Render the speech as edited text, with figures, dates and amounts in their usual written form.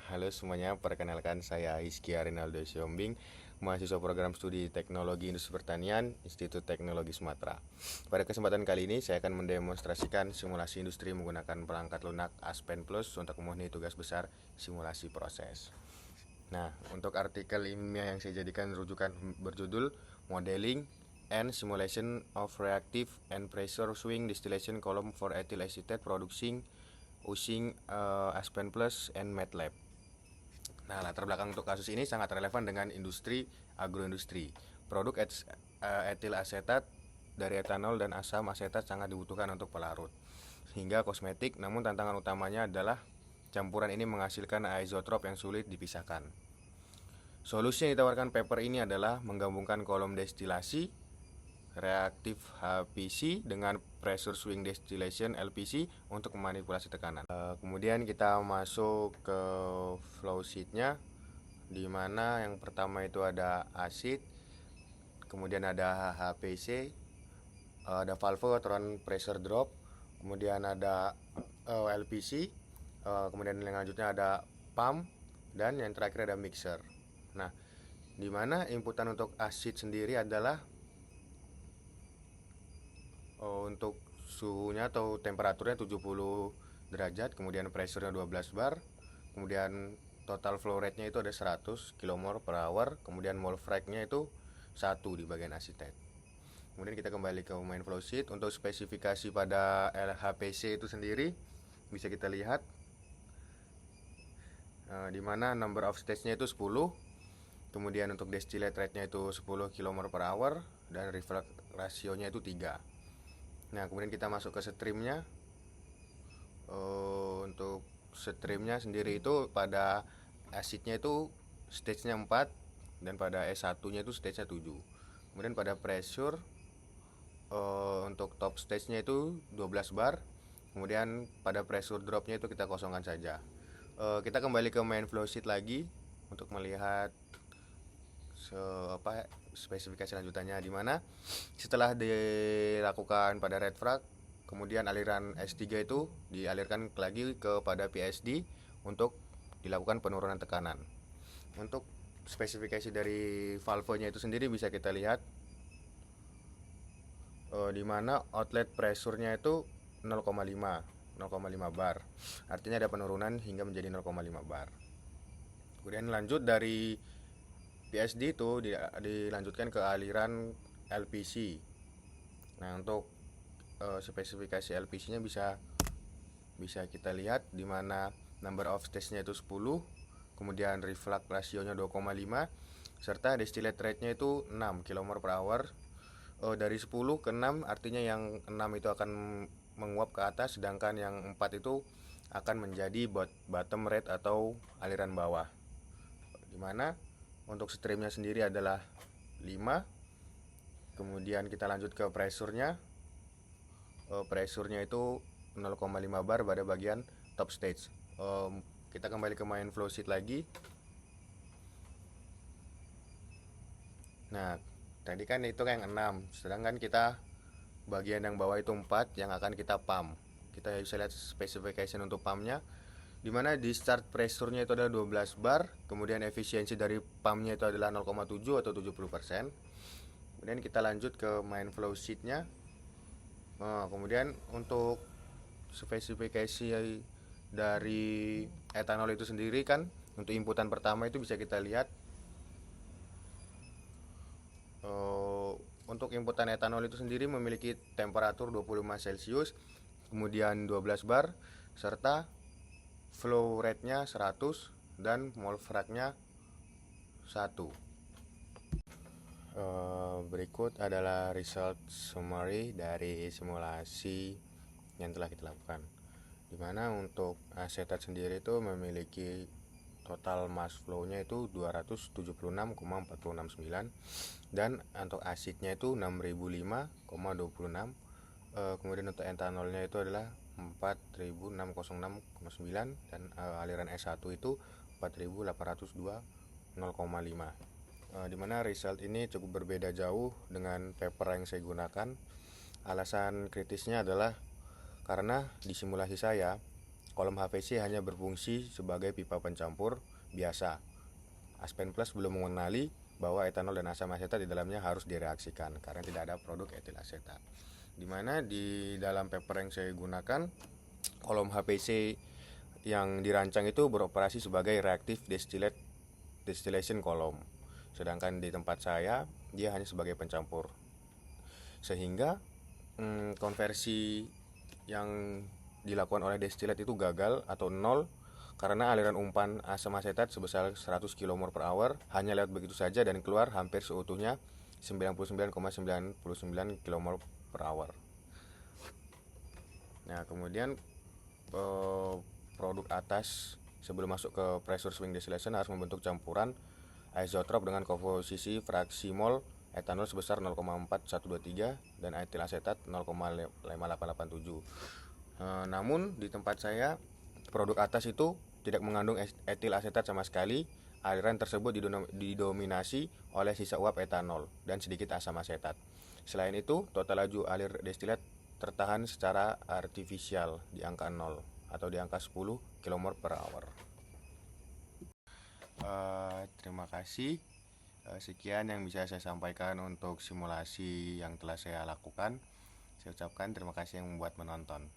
Halo semuanya, perkenalkan saya Hizkia Rinaldo Siombing, mahasiswa program studi Teknologi Industri Pertanian, Institut Teknologi Sumatera. Pada kesempatan kali ini saya akan mendemonstrasikan simulasi industri menggunakan perangkat lunak Aspen Plus untuk memenuhi tugas besar simulasi proses. Nah, untuk artikel ilmiah yang saya jadikan rujukan berjudul Modeling and Simulation of Reactive and Pressure Swing Distillation Column for Ethyl Acetate Producing using Aspen Plus and MATLAB. Nah, latar belakang untuk kasus ini sangat relevan dengan industri agroindustri. Produk etil asetat dari etanol dan asam asetat sangat dibutuhkan untuk pelarut hingga kosmetik, namun tantangan utamanya adalah campuran ini menghasilkan izotrop yang sulit dipisahkan. Solusi yang ditawarkan paper ini adalah menggabungkan kolom destilasi reaktif HPC dengan pressure swing distillation LPC untuk memanipulasi tekanan. Kemudian kita masuk ke flow sheetnya, di mana yang pertama itu ada asid, kemudian ada HPC, ada valve throne pressure drop, kemudian ada LPC, kemudian yang lanjutnya ada pump, dan yang terakhir ada mixer. Nah, di mana inputan untuk asid sendiri adalah untuk suhunya atau temperaturnya 70 derajat, kemudian pressure-nya 12 bar, kemudian total flow rate-nya itu ada 100 kmol per hour, kemudian mole frac-nya itu 1 di bagian asetat. Kemudian kita kembali ke main flow sheet. Untuk spesifikasi pada LHPC itu sendiri bisa kita lihat di mana number of stage-nya itu 10, kemudian untuk distillate rate-nya itu 10 kmol per hour, dan reflux ratio-nya itu 3. Nah, kemudian kita masuk ke streamnya. Untuk streamnya sendiri itu pada asidnya itu stage-nya 4, dan pada S1-nya itu stage-nya 7. Kemudian pada pressure untuk top stage-nya itu 12 bar. Kemudian pada pressure drop-nya itu kita kosongkan saja. Kita kembali ke main flow sheet lagi untuk melihat spesifikasi lanjutannya, di mana setelah dilakukan pada red frag, kemudian aliran S3 itu dialirkan lagi kepada PSD untuk dilakukan penurunan tekanan. Untuk spesifikasi dari valve-nya itu sendiri bisa kita lihat di mana outlet pressure-nya itu 0,5 bar. Artinya ada penurunan hingga menjadi 0,5 bar. Kemudian lanjut dari PSD itu dilanjutkan ke aliran LPC. Nah, untuk spesifikasi LPC-nya bisa kita lihat di mana number of stage-nya itu 10, kemudian reflux ratio-nya 2,5, serta distillate rate-nya itu 6 kmol per hour. Dari 10 ke 6 artinya yang 6 itu akan menguap ke atas, sedangkan yang 4 itu akan menjadi bottom rate atau aliran bawah, dimana untuk streamnya sendiri adalah 5. Kemudian kita lanjut ke pressure-nya. Pressure-nya itu 0,5 bar pada bagian top stage. Kita kembali ke main flow sheet lagi. Nah, tadi kan itu yang 6, sedangkan kita bagian yang bawah itu 4 yang akan kita pump. Kita bisa lihat specification untuk pumpnya, dimana di start pressure-nya itu adalah 12 bar, kemudian efisiensi dari pumpnya itu adalah 0,7 atau 70%. Kemudian kita lanjut ke main flow sheet-nya. Kemudian untuk spesifikasi dari etanol itu sendiri kan, untuk inputan pertama itu bisa kita lihat untuk inputan etanol itu sendiri memiliki temperatur 25 Celcius, kemudian 12 bar, serta flow rate-nya 100 dan mole frac-nya 1. Berikut adalah result summary dari simulasi yang telah kita lakukan, dimana untuk asetat sendiri itu memiliki total mass flow-nya itu 276,469, dan untuk asidnya itu 6005,26. Kemudian untuk etanolnya itu adalah 4606,9, dan aliran S1 itu 4802 0,5. Dimana result ini cukup berbeda jauh dengan paper yang saya gunakan. Alasan kritisnya adalah karena di simulasi saya kolom HVC hanya berfungsi sebagai pipa pencampur biasa. Aspen Plus belum mengenali bahwa etanol dan asam asetat di dalamnya harus direaksikan karena tidak ada produk etil asetat. Dimana di dalam paper yang saya gunakan, kolom HPC yang dirancang itu beroperasi sebagai reactive distillation column, sedangkan di tempat saya dia hanya sebagai pencampur, sehingga konversi yang dilakukan oleh destilat itu gagal atau nol karena aliran umpan asam asetat sebesar 100 kmol per hour hanya lewat begitu saja dan keluar hampir seutuhnya 99,99 kmol per hour. Nah, kemudian produk atas sebelum masuk ke pressure swing distillation harus membentuk campuran isotrop dengan komposisi fraksi mol etanol sebesar 0,4123 dan etil asetat 0,5887. Namun di tempat saya produk atas itu tidak mengandung etil asetat sama sekali. Aliran tersebut didominasi oleh sisa uap etanol dan sedikit asam asetat. Selain itu, total laju alir destilat tertahan secara artifisial di angka 0 atau di angka 10 kmol per hour. Terima kasih. Sekian yang bisa saya sampaikan untuk simulasi yang telah saya lakukan. Saya ucapkan terima kasih yang membuat menonton.